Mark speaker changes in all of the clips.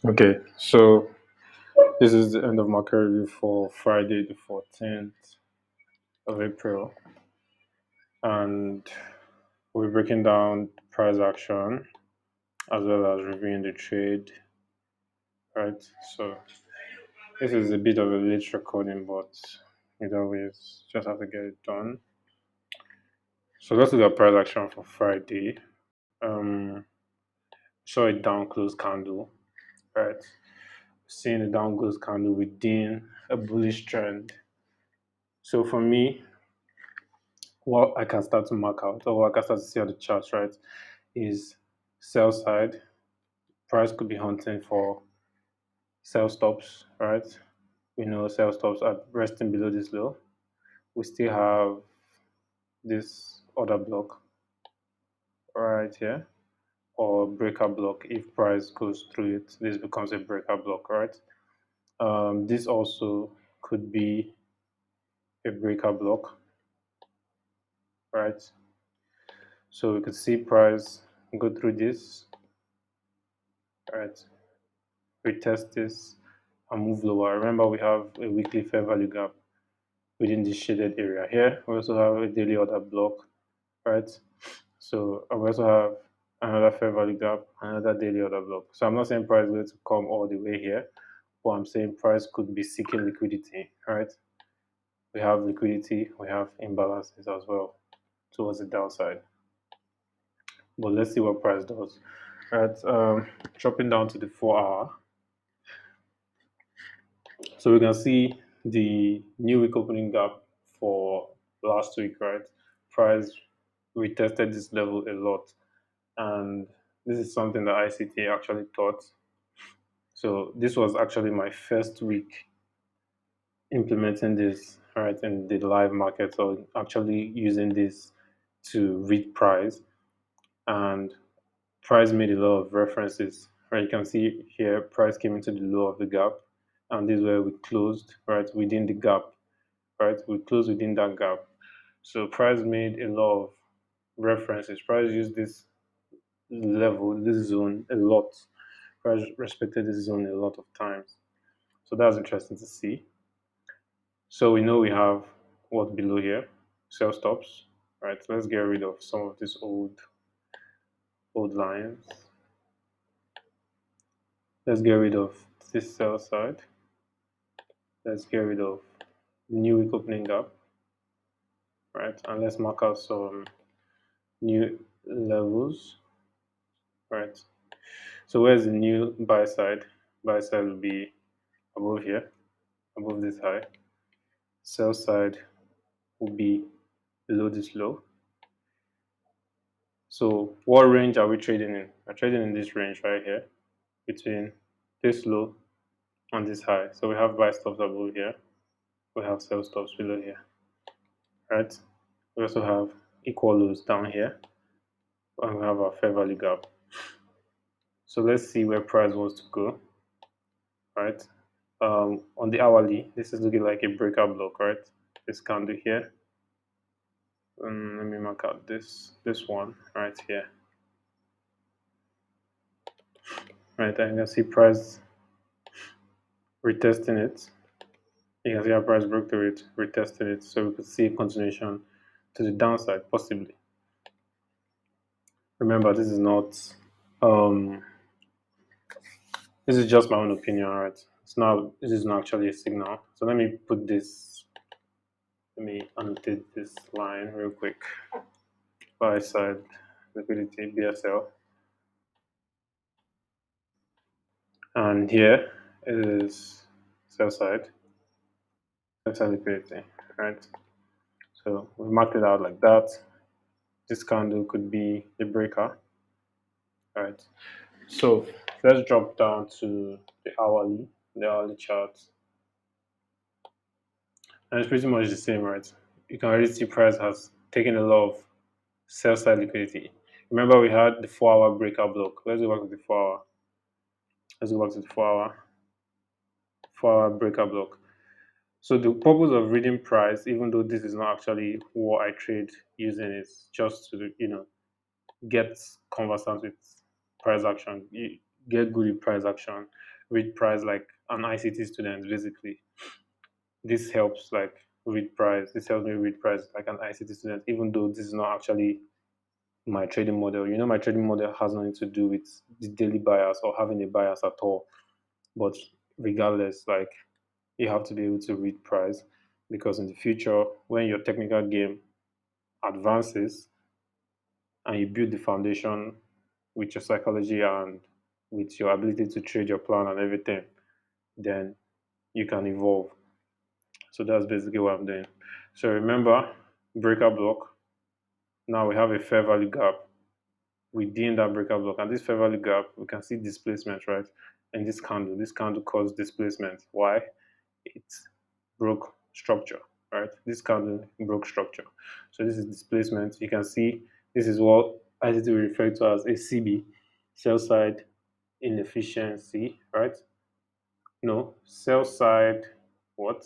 Speaker 1: Okay, so this is the end of market review for Friday, the 14th of April, and we're breaking down price action as well as reviewing the trade, right? So this is a bit of a late recording, but either ways, just have to get it done. So let's look at price action for Friday. Um, saw a down close candle, right? Seeing a down close candle within a bullish trend. So for me, what I can start to mark out or what I can start to see on the charts, right, is sell side. Price could be hunting for sell stops, right? We know sell stops are resting below this low. We still have this other block right here or breaker block. If price goes through it, this becomes a breaker block, right? This also could be a breaker block, right? So we could see price go through this, right? Retest this and move lower. Remember, we have a weekly fair value gap within this shaded area here. We also have a daily order block, right? So we also have another fair value gap, another daily order block. So I'm not saying price is going to come all the way here, but I'm saying price could be seeking liquidity, right? We have liquidity, we have imbalances as well towards the downside. But let's see what price does. Right, dropping down to the 4 hour. So we can see the new week opening gap for last week, right? Price retested this level a lot, and this is something that ICT actually taught. So this was actually my first week implementing this, right, in the live market, so actually using this to read price, and price made a lot of references, right? You can see here price came into the low of the gap, and this is where we closed, right, within the gap, right? We closed within that gap. So price made a lot of references. Price used this level, this zone a lot. Price respected this zone a lot of times. So that's interesting to see. So we know we have what below here, sell stops, right? Let's get rid of some of these old lines. Let's get rid of this sell side. Let's get rid of new week opening gap, right? And let's mark out some new levels, right? So where's the new buy side? Buy side will be above here, above this high. Sell side will be below this low. So what range are we trading in? We're trading in this range right here between this low and this high. So we have buy stops above here. We have sell stops below here, right? We also have equal lows down here, and we have our fair value gap. So let's see where price wants to go, right? On the hourly, this is looking like a breakout block, right? This candle here. Let me mark out this one right here. Right, and you can see price retesting it. You can see how price broke through it, retested it. So we could see a continuation to the downside, possibly. Remember, this is not this is just my own opinion, right? This is not actually a signal. So let me annotate this line real quick. Buy side liquidity BSL. And here is sell side liquidity, right? So we marked it out like that. This candle could be a breaker, right? So let's drop down to the hourly chart. And it's pretty much the same, right? You can already see price has taken a lot of sell side liquidity. Remember, we had the 4 hour breakout block. Let's go back to the 4 hour. Let's go back to the 4 hour breakout block. So the purpose of reading price, even though this is not actually what I trade using, is just to get conversant with price action. You get good with price action. read price like an ICT student. Basically, this helps like read price. This helps me read price like an ICT student, even though this is not actually my trading model. You know, my trading model has nothing to do with the daily bias or having a bias at all. But regardless, like you have to be able to read price because in the future, when your technical game advances and you build the foundation with your psychology and with your ability to trade your plan and everything, then you can evolve. So that's basically what I'm doing. So remember, breaker block. Now we have a fair value gap within that breaker block. And this fair value gap, we can see displacement, right? And this candle caused displacement. Why? It broke structure, right? This candle broke structure. So this is displacement. You can see this is what ICT we refer to as a CB, sell side inefficiency, right? No, sell side what?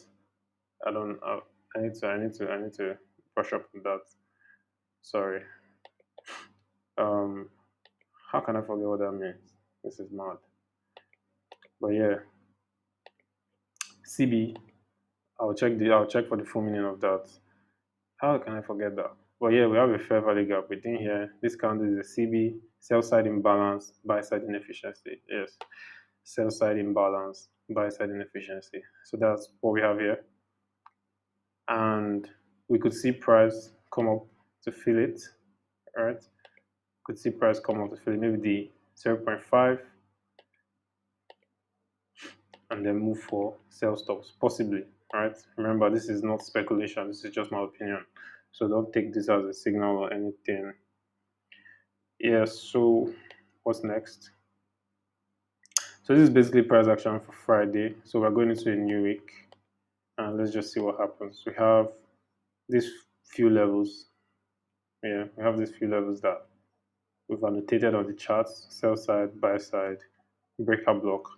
Speaker 1: I don't I need to brush up on that. Sorry. Um how can I forget what that means? This is mad. But yeah, CB, I'll check for the full meaning of that. How can I forget that? But yeah, we have a fair value gap within here. This candle is a CB, sell side imbalance, buy side inefficiency. Yes, sell side imbalance, buy side inefficiency. So that's what we have here. And we could see price come up to fill it, right? Could see price come up to fill it, maybe the 0.5 and then move for sell stops, possibly, right? Remember, this is not speculation, this is just my opinion. So don't take this as a signal or anything. Yes, so what's next? So this is basically price action for Friday. So we're going into a new week and let's just see what happens. We have these few levels. Yeah, we have these few levels that we've annotated on the charts, sell side, buy side, breaker block.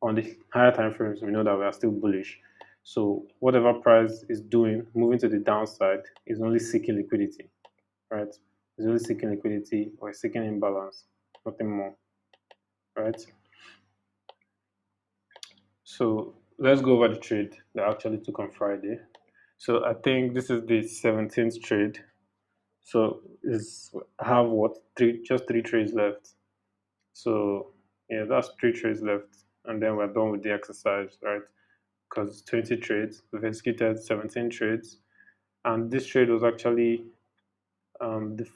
Speaker 1: On the higher time frames, we know that we are still bullish. So whatever price is doing, moving to the downside, is only seeking liquidity, right? It's only seeking liquidity or seeking imbalance, nothing more, right? So let's go over the trade that I actually took on Friday. So I think this is the 17th trade. So is I have what three trades left. So yeah, that's three trades left, and then we're done with the exercise, right? Because 20 trades, we've executed 17 trades, and this trade was actually the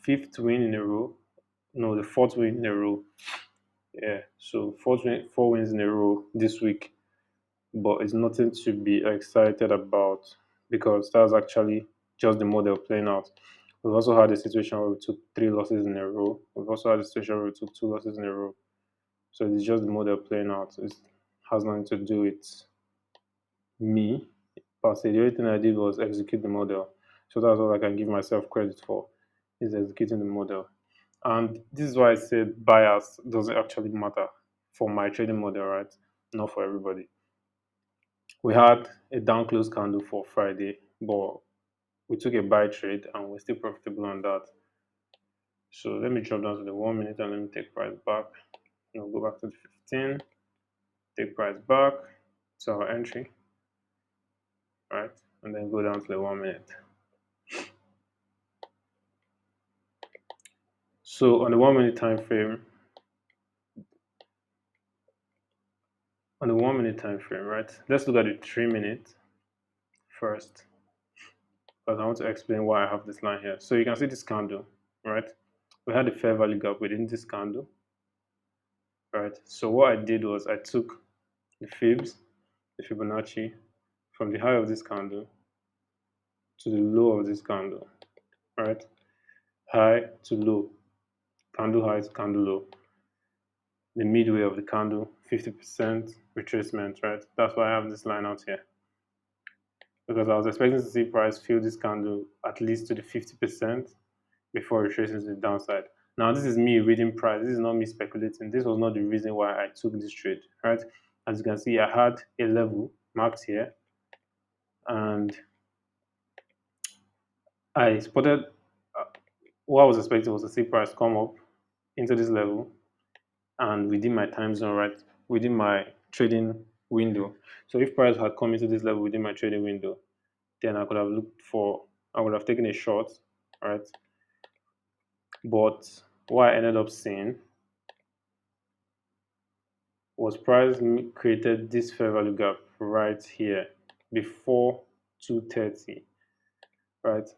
Speaker 1: fifth win in a row. No, the fourth win in a row. Yeah, so four wins in a row this week, but it's nothing to be excited about because that's actually just the model playing out. We've also had a situation where we took three losses in a row. We've also had a situation where we took two losses in a row. So it's just the model playing out. It has nothing to do with me. But the only thing I did was execute the model. So that's all I can give myself credit for is executing the model. And this is why I said bias doesn't actually matter for my trading model, right? Not for everybody. We had a down close candle for Friday, but we took a buy trade and we're still profitable on that. So let me drop down to the 1 minute and let me take price back. Go back to the 15, take price back to our entry, right? And then go down to the 1 minute. So on the 1 minute time frame, right? Let's look at the 3 minute first, because I want to explain why I have this line here. So you can see this candle, right? We had a fair value gap within this candle, right? So what I did was I took the fibs, the Fibonacci, from the high of this candle to the low of this candle, right? High to low, candle high to candle low. The midway of the candle, 50% retracement, right? That's why I have this line out here. Because I was expecting to see price fill this candle at least to the 50% before retracing to the downside. Now, this is me reading price. This is not me speculating. This was not the reason why I took this trade, right? As you can see, I had a level marked here, and I spotted what I was expecting was to see price come up into this level and within my time zone, right? within my trading window. So if price had come into this level within my trading window, then I would have taken a short, right? But what I ended up seeing was price created this fair value gap right here before 230, right?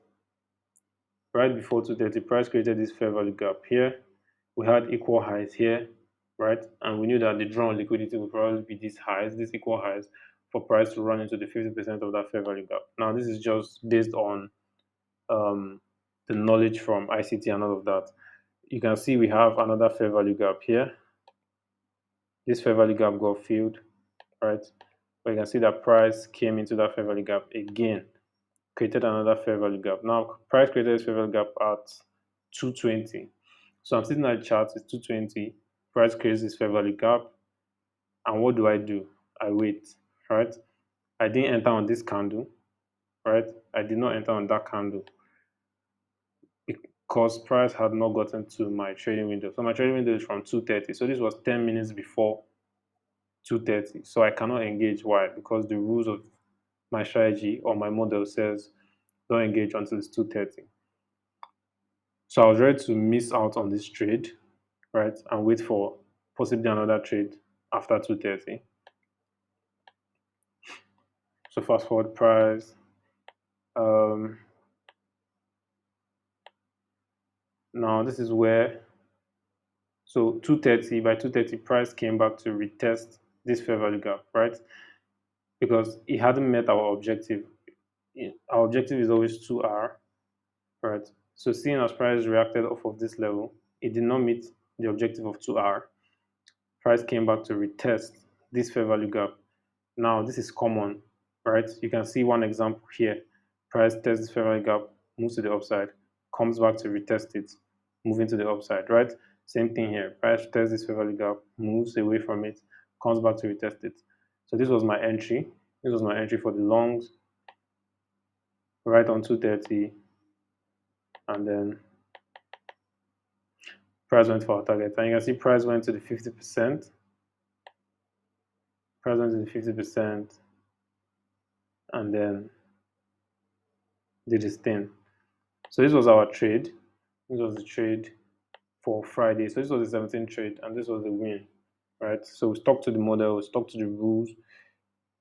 Speaker 1: Right before 230, price created this fair value gap here. We had equal highs here, right? And we knew that the drawn liquidity would probably be these highs, these equal highs, for price to run into the 50% of that fair value gap. Now, this is just based on um, the knowledge from ICT and all of that. You can see we have another fair value gap here. This fair value gap got filled, right? But you can see that price came into that fair value gap again, created another fair value gap. Now, price created this fair value gap at 220. So I'm sitting at the chart, it's 220. Price creates this fair value gap. And what do? I wait, right? I didn't enter on this candle, right? I did not enter on that candle because price had not gotten to my trading window. So my trading window is from 230. So this was 10 minutes before 230. So I cannot engage. Why? Because the rules of my strategy or my model says don't engage until it's 230. So I was ready to miss out on this trade, right? And wait for possibly another trade after 230. So fast forward price. Um, Now this is where, so 230, by 230 price came back to retest this fair value gap, right? Because it hadn't met our objective. Our objective is always 2R, right? So seeing as price reacted off of this level, it did not meet the objective of 2R. Price came back to retest this fair value gap. Now this is common, right? You can see one example here. Price tests this fair value gap, moves to the upside, comes back to retest it, moving to the upside, right? Same thing here. Price tests this fair value gap, moves away from it, comes back to retest it. So this was my entry. This was my entry for the longs, right on 230, and then price went for our target. And you can see price went to the 50%. Price went to the 50%, and then did this thing. So this was our trade. This was the trade for Friday. So this was the 17th trade, and this was the win, right? So we stuck to the model, we stuck to the rules,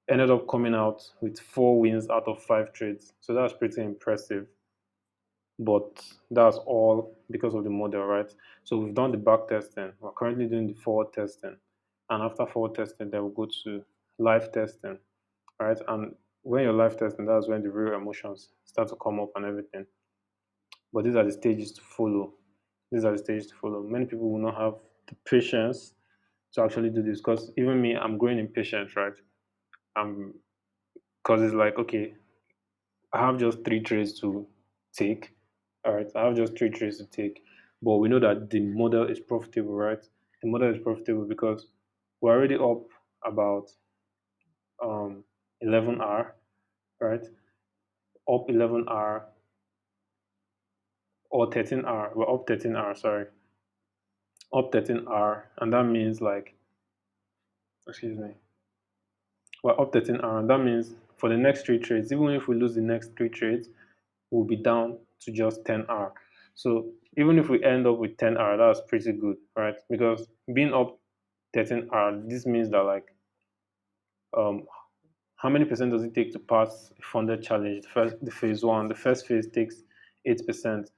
Speaker 1: ended up coming out with 4 wins out of 5 trades. So that's pretty impressive. But that's all because of the model, right? So we've done the back testing. We're currently doing the forward testing. And after forward testing, then we'll go to live testing, right? And when you're live testing, that's when the real emotions start to come up and everything. But these are the stages to follow. These are the stages to follow. Many people will not have the patience to actually do this because even me, I'm growing impatient, right? Because it's like, okay, I have just 3 trades to take. All right, I have just 3 trades to take. But we know that the model is profitable, right? The model is profitable because we're already up about 11R, right? Up 11R or 13R. We're up 13R, sorry. Up 13R. And that means like, excuse me, we're up 13R. And that means for the next 3 trades, even if we lose the next 3 trades, we'll be down to just 10R. So even if we end up with 10R, that's pretty good, right? Because being up 13R, this means that like um how many percent does it take to pass a funded challenge? The phase one, the first phase takes 8%.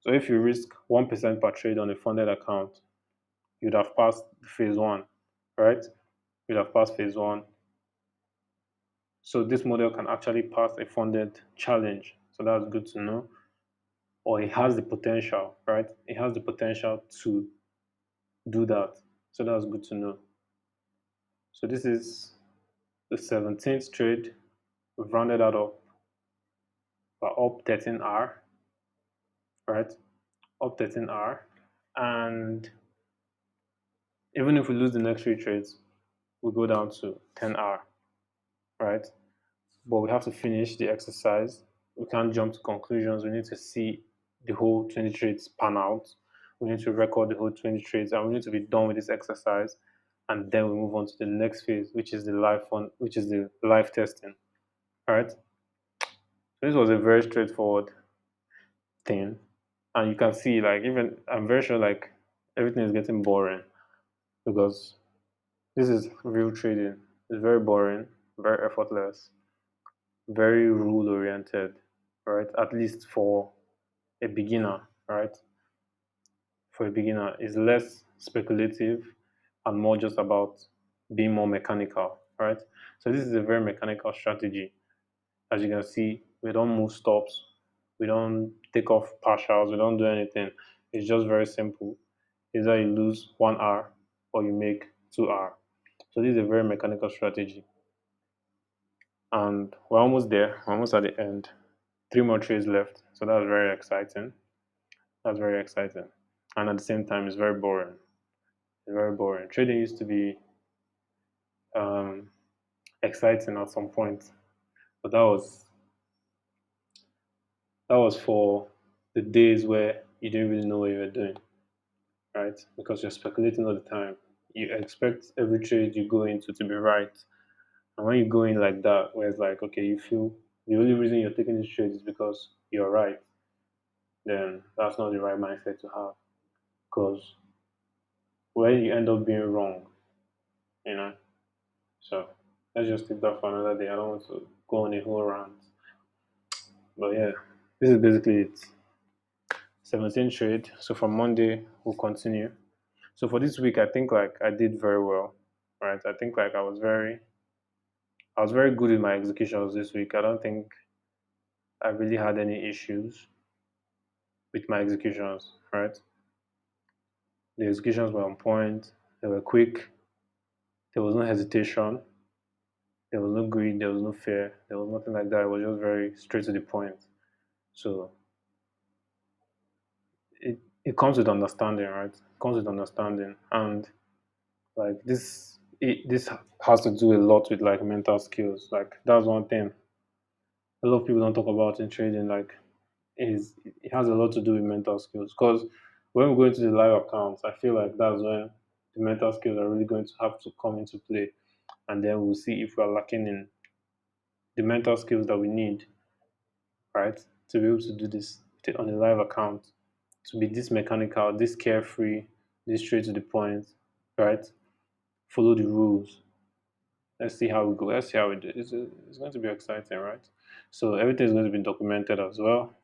Speaker 1: So if you risk 1% per trade on a funded account, you'd have passed phase one, right? You'd have passed phase one. So this model can actually pass a funded challenge. So that's good to know. Or it has the potential, right? It has the potential to do that. So that's good to know. So this is the 17th trade. We've rounded that up. We're up 13R, right? Up 13R. And even if we lose the next 3 trades, we go down to 10R, right? But we have to finish the exercise. We can't jump to conclusions. We need to see the whole 20 trades pan out. We need to record the whole 20 trades and we need to be done with this exercise. and then we move on to the next phase, which is the live one, which is the live testing. All right. So this was a very straightforward thing, and you can see like even I'm very sure like everything is getting boring because this is real trading. It's very boring, very effortless, very rule oriented, right? At least for a beginner, right? For a beginner, it's less speculative and more just about being more mechanical, right? So this is a very mechanical strategy. As you can see, we don't move stops, we don't take off partials, we don't do anything. It's just very simple. Either you lose 1 hour or you make 2 hour. So this is a very mechanical strategy. And we're almost there, we're almost at the end. 3 more trades left. So that's very exciting. That's very exciting. And at the same time, it's very boring. It's very boring. Trading used to be um, exciting at some point, but that was for the days where you didn't really know what you were doing, right? Because you're speculating all the time. You expect every trade you go into to be right, and when you go in like that, where it's like, okay, you feel the only reason you're taking this trade is because you're right, then that's not the right mindset to have. Because when you end up being wrong, you know. So let's just take that for another day. I don't want to go on a whole rant, but yeah, this is basically it. 17 trade. So from Monday we'll continue. So for this week, I think like I did very well, right? I think like I was very good in my executions this week. I don't think I really had any issues with my executions, right? The executions were on point. They were quick. There was no hesitation. There was no greed. There was no fear. There was nothing like that. It was just very straight to the point. So it comes with understanding, right? It comes with understanding, and like this has to do a lot with like mental skills. Like that's one thing a lot of people don't talk about in trading. Like is it has a lot to do with mental skills because when we go into the live accounts, I feel like that's when the mental skills are really going to have to come into play, and then we'll see if we're lacking in the mental skills that we need, right, to be able to do this on a live account, to be this mechanical, this carefree, this straight to the point, right? Follow the rules. Let's see how we go. Let's see how we do. It's going to be exciting, right? So everything is going to be documented as well.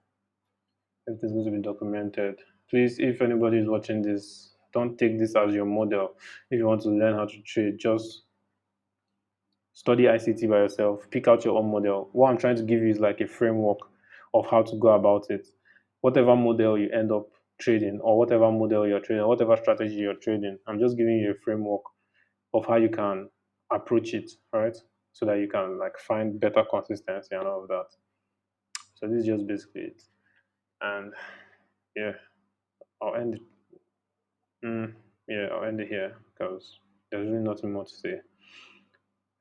Speaker 1: Everything's going to be documented. Please, if anybody is watching this, don't take this as your model. If you want to learn how to trade, just study ICT by yourself. Pick out your own model. What I'm trying to give you is like a framework of how to go about it. Whatever model you end up trading, or whatever model you're trading, whatever strategy you're trading, I'm just giving you a framework of how you can approach it, right? So that you can like find better consistency and all of that. So this is just basically it. And yeah, I'll end it. Yeah, I'll end it here because there's really nothing more to say.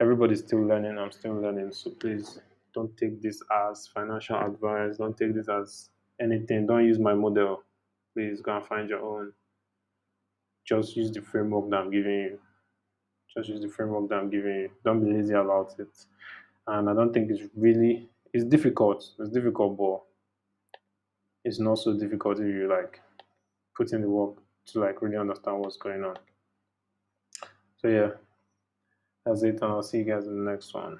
Speaker 1: Everybody's still learning. I'm still learning. So please don't take this as financial advice. Don't take this as anything. Don't use my model. Please go and find your own. Just use the framework that I'm giving you. Just use the framework that I'm giving you. Don't be lazy about it. And I don't think it's difficult. It's difficult, but it's not so difficult if you like put in the work to like really understand what's going on. So yeah, that's it, and I'll see you guys in the next one.